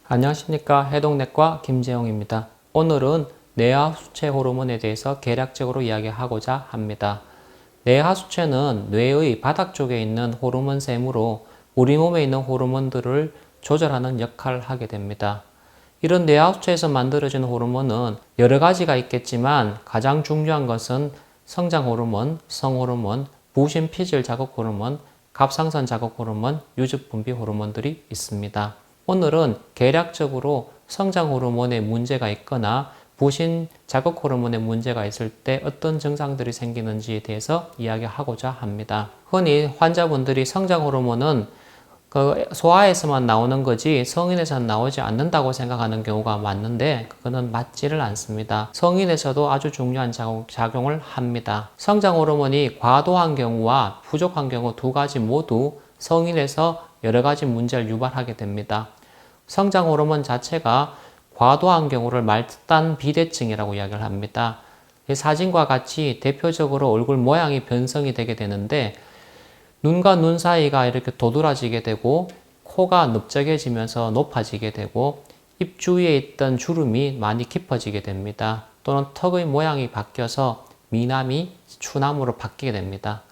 안녕하십니까. 해동내과 김재용입니다. 오늘은 뇌하수체 호르몬에 대해서 개략적으로 이야기하고자 합니다. 뇌하수체는 뇌의 바닥 쪽에 있는 호르몬 샘으로 우리 몸에 있는 호르몬들을 조절하는 역할을 하게 됩니다. 이런 뇌하수체에서 만들어진 호르몬은 여러 가지가 있겠지만 가장 중요한 것은 성장 호르몬, 성호르몬, 부신 피질 자극 호르몬, 갑상선 자극 호르몬, 유즙 분비 호르몬들이 있습니다. 오늘은 개략적으로 성장 호르몬에 문제가 있거나 부신 자극 호르몬에 문제가 있을 때 어떤 증상들이 생기는지에 대해서 이야기하고자 합니다. 흔히 환자분들이 성장 호르몬은 소아에서만 나오는 거지 성인에서는 나오지 않는다고 생각하는 경우가 많은데 그거는 맞지를 않습니다. 성인에서도 아주 중요한 작용을 합니다. 성장 호르몬이 과도한 경우와 부족한 경우 두 가지 모두 성인에서 여러 가지 문제를 유발하게 됩니다. 성장 호르몬 자체가 과도한 경우를 말단 비대증이라고 이야기를 합니다. 이 사진과 같이 대표적으로 얼굴 모양이 변성이 되게 되는데 눈과 눈 사이가 이렇게 도드라지게 되고 코가 넓적해지면서 높아지게 되고 입 주위에 있던 주름이 많이 깊어지게 됩니다. 또는 턱의 모양이 바뀌어서 미남이 추남으로 바뀌게 됩니다.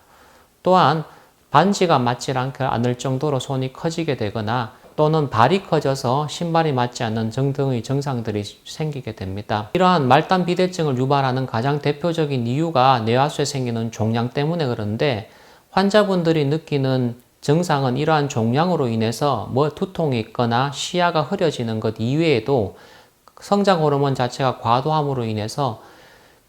또한 반지가 맞지 않을 정도로 손이 커지게 되거나 또는 발이 커져서 신발이 맞지 않는 등의 증상들이 생기게 됩니다. 이러한 말단 비대증을 유발하는 가장 대표적인 이유가 뇌하수에 생기는 종양 때문에 그런데 환자분들이 느끼는 증상은 이러한 종양으로 인해서 두통이 있거나 시야가 흐려지는 것 이외에도 성장 호르몬 자체가 과도함으로 인해서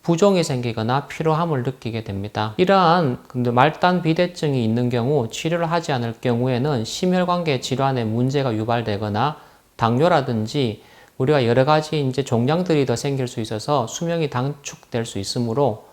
부종이 생기거나 피로함을 느끼게 됩니다. 이러한 말단 비대증이 있는 경우 치료를 하지 않을 경우에는 심혈관계 질환에 문제가 유발되거나 당뇨라든지 우리가 여러 가지 종양들이 더 생길 수 있어서 수명이 단축될 수 있으므로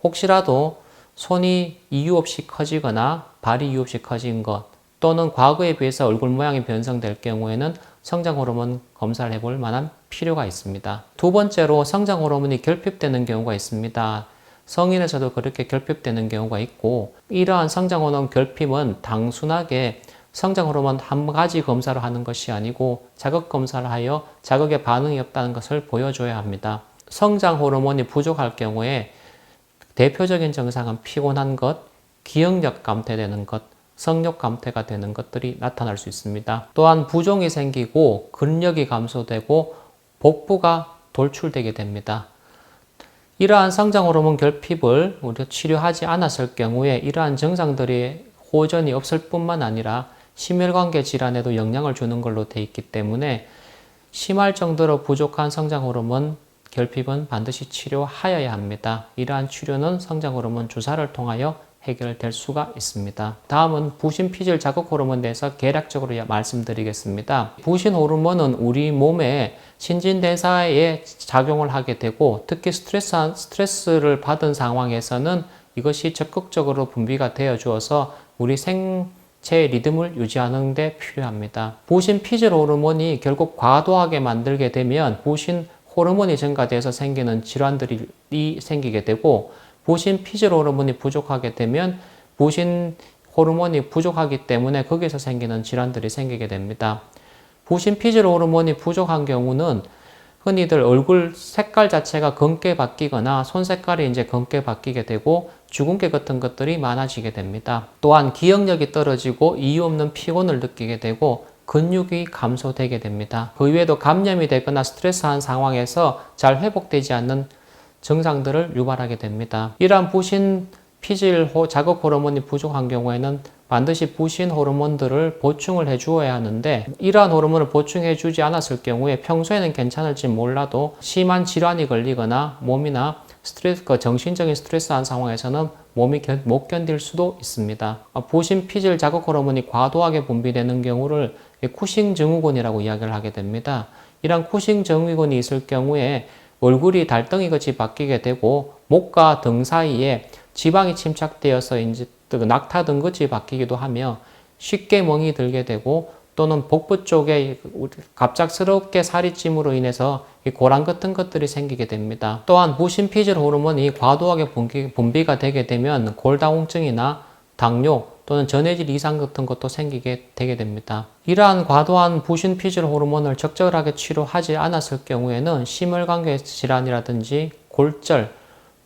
혹시라도 손이 이유 없이 커지거나 발이 이유 없이 커진 것 또는 과거에 비해서 얼굴 모양이 변성될 경우에는 성장 호르몬 검사를 해볼 만한 필요가 있습니다. 두 번째로 성장 호르몬이 결핍되는 경우가 있습니다. 성인에서도 그렇게 결핍되는 경우가 있고 이러한 성장 호르몬 결핍은 단순하게 성장 호르몬 한 가지 검사를 하는 것이 아니고 자극 검사를 하여 자극에 반응이 없다는 것을 보여줘야 합니다. 성장 호르몬이 부족할 경우에 대표적인 증상은 피곤한 것, 기억력 감퇴되는 것, 성욕 감퇴가 되는 것들이 나타날 수 있습니다. 또한 부종이 생기고 근력이 감소되고 복부가 돌출되게 됩니다. 이러한 성장 호르몬 결핍을 우리가 치료하지 않았을 경우에 이러한 증상들이 호전이 없을 뿐만 아니라 심혈관계 질환에도 영향을 주는 걸로 되어 있기 때문에 심할 정도로 부족한 성장 호르몬 결핍은 반드시 치료하여야 합니다. 이러한 치료는 성장 호르몬 주사를 통하여 해결될 수가 있습니다. 다음은 부신 피질 자극 호르몬에 대해서 개략적으로 말씀드리겠습니다. 부신 호르몬은 우리 몸의 신진대사에 작용을 하게 되고 특히 스트레스를 받은 상황에서는 이것이 적극적으로 분비가 되어 주어서 우리 생체 리듬을 유지하는 데 필요합니다. 부신 피질 호르몬이 결국 과도하게 만들게 되면 부신 호르몬이 증가돼서 생기는 질환들이 생기게 되고 부신 피질 호르몬이 부족하게 되면 부신 호르몬이 부족하기 때문에 거기서 생기는 질환들이 생기게 됩니다. 부신 피질 호르몬이 부족한 경우는 흔히들 얼굴 색깔 자체가 검게 바뀌거나 손 색깔이 검게 바뀌게 되고 주근깨 같은 것들이 많아지게 됩니다. 또한 기억력이 떨어지고 이유 없는 피곤을 느끼게 되고 근육이 감소되게 됩니다. 그 외에도 감염이 되거나 스트레스한 상황에서 잘 회복되지 않는 증상들을 유발하게 됩니다. 이러한 부신 피질 자극 호르몬이 부족한 경우에는 반드시 부신 호르몬들을 보충을 해주어야 하는데 이러한 호르몬을 보충해 주지 않았을 경우에 평소에는 괜찮을지 몰라도 심한 질환이 걸리거나 몸이나 정신적인 스트레스한 상황에서는 몸이 못 견딜 수도 있습니다. 부신 피질 자극 호르몬이 과도하게 분비되는 경우를 쿠싱 증후군이라고 이야기를 하게 됩니다. 이러한 쿠싱 증후군이 있을 경우에 얼굴이 달덩이같이 바뀌게 되고 목과 등 사이에 지방이 침착되어서 낙타등 같이 바뀌기도 하며 쉽게 멍이 들게 되고 또는 복부 쪽에 갑작스럽게 살이 찜으로 인해서 고랑 같은 것들이 생기게 됩니다. 또한 부신 피질 호르몬이 과도하게 분비가 되게 되면 골다공증이나 당뇨, 또는 전해질 이상 같은 것도 생기게 되게 됩니다. 이러한 과도한 부신 피질 호르몬을 적절하게 치료하지 않았을 경우에는 심혈관계 질환이라든지 골절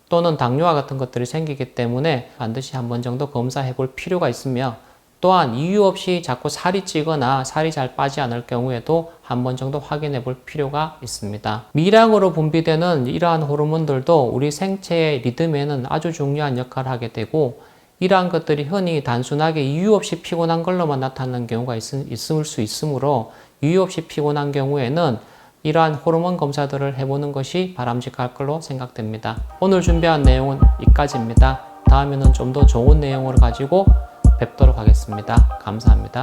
또는 당뇨와 같은 것들이 생기기 때문에 반드시 한 번 정도 검사해 볼 필요가 있으며, 또한 이유 없이 자꾸 살이 찌거나 살이 잘 빠지지 않을 경우에도 한 번 정도 확인해 볼 필요가 있습니다. 미량으로 분비되는 이러한 호르몬들도 우리 생체의 리듬에는 아주 중요한 역할을 하게 되고, 이러한 것들이 흔히 단순하게 이유 없이 피곤한 걸로만 나타나는 경우가 있을 수 있으므로, 이유 없이 피곤한 경우에는 이러한 호르몬 검사들을 해보는 것이 바람직할 걸로 생각됩니다. 오늘 준비한 내용은 여기까지입니다. 다음에는 좀 더 좋은 내용을 가지고 뵙도록 하겠습니다. 감사합니다.